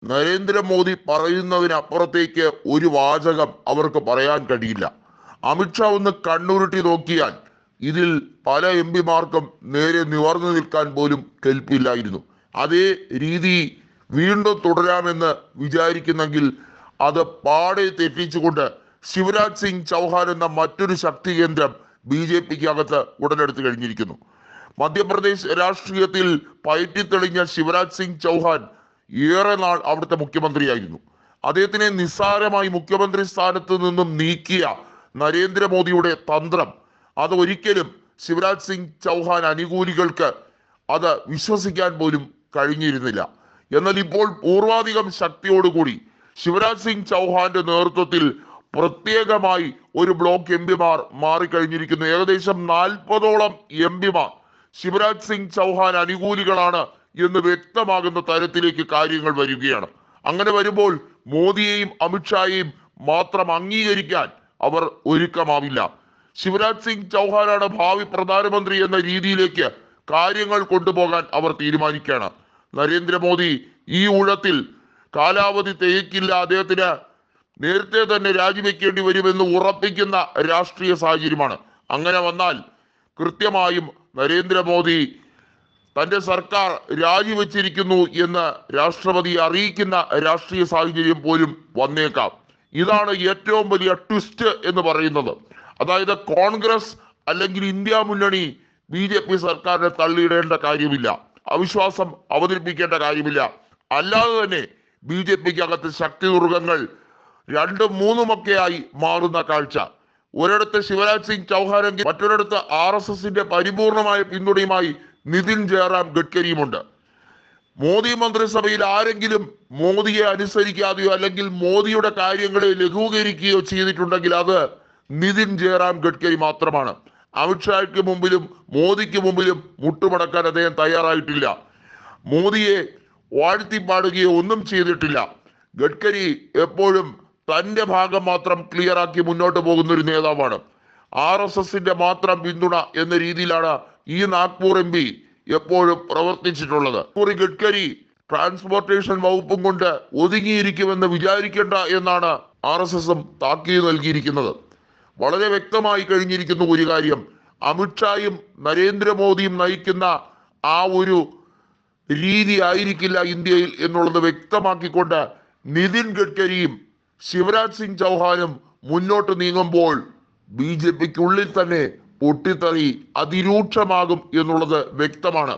നരേന്ദ്രമോദി പറയുന്നതിനപ്പുറത്തേക്ക് ഒരു വാചകം അവർക്ക് പറയാൻ കഴിയില്ല. അമിത്ഷാ ഒന്ന് കണ്ണുരുട്ടി നോക്കിയാൽ ഇതിൽ പല എം പിമാർക്കും നേരെ നിവർന്നു നിൽക്കാൻ പോലും കെൽപ്പില്ലായിരുന്നു. അതേ രീതി വീണ്ടും തുടരാമെന്ന് വിചാരിക്കുന്നെങ്കിൽ അത് പാടെ തെറ്റിച്ചുകൊണ്ട് ശിവരാജ് സിംഗ് ചൗഹാൻ എന്ന മറ്റൊരു ശക്തി കേന്ദ്രം BJPക്ക് അകത്ത് ഉടലെടുത്ത് കഴിഞ്ഞിരിക്കുന്നു. മധ്യപ്രദേശ് രാഷ്ട്രീയത്തിൽ പയറ്റിത്തെളിഞ്ഞ ശിവരാജ് സിംഗ് ചൗഹാൻ ഏറെ നാൾ അവിടുത്തെ മുഖ്യമന്ത്രിയായിരുന്നു. അദ്ദേഹത്തിനെ നിസ്സാരമായി മുഖ്യമന്ത്രി സ്ഥാനത്ത് നിന്നും നീക്കിയ നരേന്ദ്രമോദിയുടെ തന്ത്രം അത് ഒരിക്കലും ശിവരാജ് സിംഗ് ചൗഹാൻ അനുകൂലികൾക്ക് അത് വിശ്വസിക്കാൻ പോലും കഴിഞ്ഞിരുന്നില്ല. എന്നാൽ ഇപ്പോൾ പൂർവാധികം ശക്തിയോടുകൂടി ശിവരാജ് സിംഗ് ചൗഹാന്റെ നേതൃത്വത്തിൽ പ്രത്യേകമായി ഒരു ബ്ലോക്ക് എം പിമാർ മാറിക്കഴിഞ്ഞിരിക്കുന്നു. ഏകദേശം 40ഓളം എം പിമാർ ശിവരാജ് സിംഗ് ചൗഹാൻ അനുകൂലികളാണ് എന്ന് വ്യക്തമാകുന്ന തരത്തിലേക്ക് കാര്യങ്ങൾ വരികയാണ്. അങ്ങനെ വരുമ്പോൾ മോദിയെയും അമിത്ഷായെയും മാത്രം അംഗീകരിക്കാൻ അവർ ഒരുക്കമാവില്ല. ശിവരാജ് സിംഗ് ചൗഹാനാണ് ഭാവി പ്രധാനമന്ത്രി എന്ന രീതിയിലേക്ക് കാര്യങ്ങൾ കൊണ്ടുപോകാൻ അവർ തീരുമാനിക്കുകയാണ്. നരേന്ദ്രമോദി ഈ ഊഴത്തിൽ കാലാവധി തികക്കില്ല, അദ്ദേഹത്തിന് നേരത്തെ തന്നെ രാജിവെക്കേണ്ടി വരുമെന്ന് ഉറപ്പിക്കുന്ന രാഷ്ട്രീയ സാഹചര്യമാണ്. അങ്ങനെ വന്നാൽ കൃത്യമായും നരേന്ദ്രമോദി തന്റെ സർക്കാർ രാജിവെച്ചിരിക്കുന്നു എന്ന് രാഷ്ട്രപതിയെ അറിയിക്കുന്ന രാഷ്ട്രീയ സാഹചര്യം പോലും വന്നേക്കാം. ഇതാണ് ഏറ്റവും വലിയ ട്വിസ്റ്റ് എന്ന് പറയുന്നത്. അതായത് കോൺഗ്രസ് അല്ലെങ്കിൽ ഇന്ത്യ മുന്നണി BJP സർക്കാരിനെ തള്ളിയിടേണ്ട കാര്യമില്ല, അവിശ്വാസം അവതരിപ്പിക്കേണ്ട കാര്യമില്ല. അല്ലാതെ തന്നെ BJPക്ക് അകത്ത് ശക്തി ദുർഗങ്ങൾ 2ഉം 3ഉമൊക്കെയായി മാറുന്ന കാഴ്ച. ഒരിടത്ത് ശിവരാജ് സിംഗ് ചൗഹാനെങ്കിൽ മറ്റൊരിടത്ത് RSSന്റെ പരിപൂർണമായ പിന്തുണയുമായി നിതിൻ ജയറാം ഗഡ്കരിയുമുണ്ട്. മോദി മന്ത്രിസഭയിൽ ആരെങ്കിലും മോദിയെ അനുസരിക്കാതെയോ അല്ലെങ്കിൽ മോദിയുടെ കാര്യങ്ങളെ ലഘൂകരിക്കുകയോ ചെയ്തിട്ടുണ്ടെങ്കിൽ അത് നിതിൻ ജയറാം ഗഡ്കരി മാത്രമാണ്. അമിത്ഷായ്ക്ക് മുമ്പിലും മോദിക്ക് മുമ്പിലും മുട്ടുമടക്കാൻ അദ്ദേഹം തയ്യാറായിട്ടില്ല. മോദിയെ വാഴ്ത്തിപ്പാടുകയോ ഒന്നും ചെയ്തിട്ടില്ല. ഗഡ്കരി എപ്പോഴും തന്റെ ഭാഗം മാത്രം ക്ലിയർ ആക്കി മുന്നോട്ട് പോകുന്ന ഒരു നേതാവാണ്. RSSന്റെ മാത്രം പിന്തുണ എന്ന രീതിയിലാണ് ഈ നാഗ്പൂർ MP എപ്പോഴും പ്രവർത്തിച്ചിട്ടുള്ളത്. ഗഡ്കരി ട്രാൻസ്പോർട്ടേഷൻ വകുപ്പും കൊണ്ട് ഒതുങ്ങിയിരിക്കുമെന്ന് വിചാരിക്കേണ്ട എന്നാണ് RSSും താക്കീത് നൽകിയിരിക്കുന്നത്. വളരെ വ്യക്തമായി കഴിഞ്ഞിരിക്കുന്ന ഒരു കാര്യം, അമിത്ഷായും നരേന്ദ്രമോദിയും നയിക്കുന്ന ആ ഒരു രീതി ആയിരിക്കില്ല ഇന്ത്യയിൽ എന്നുള്ളത് വ്യക്തമാക്കിക്കൊണ്ട് നിതിൻ ഗഡ്കരിയും ശിവരാജ് സിംഗ് ചൗഹാനും മുന്നോട്ട് നീങ്ങുമ്പോൾ BJPക്കുള്ളിൽ തന്നെ പൊട്ടിത്തെറി അതിരൂക്ഷമാകും എന്നുള്ളത് വ്യക്തമാണ്.